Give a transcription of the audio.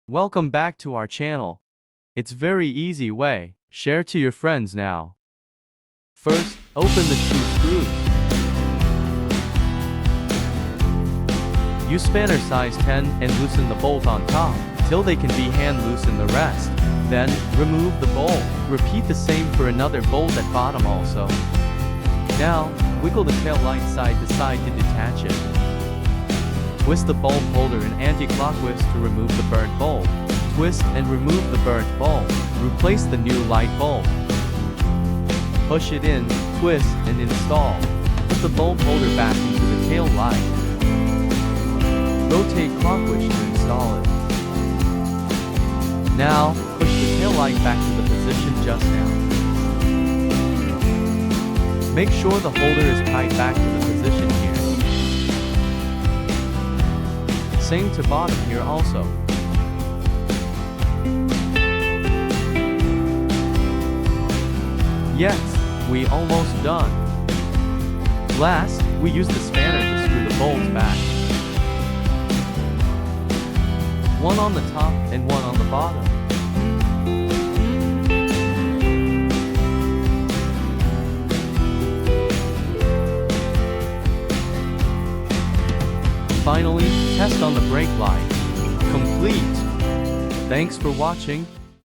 Welcome back to our channel. It's very easy way. Share to your friends now. First, open the two screws. Use spanner size 10 and loosen the bolt on top, till they can be hand loosen the rest. Then, remove the bolt. Repeat the same for another bolt at bottom also. Now, wiggle the tail light side to side to detach it. Twist the bulb holder in anti-clockwise to remove the burnt bulb. Twist and remove the burnt bulb. Replace the new light bulb. Push it in, twist, and install. Put the bulb holder back into the tail light. Rotate clockwise to install it. Now, push the tail light back to the position just now. Make sure the holder is tight back to the position here. Same to bottom here also. Yes, we almost done. Last, we use the spanner to screw the bolts back. One on the top and one on the bottom. Finally, test on the brake light. Complete. Thanks for watching.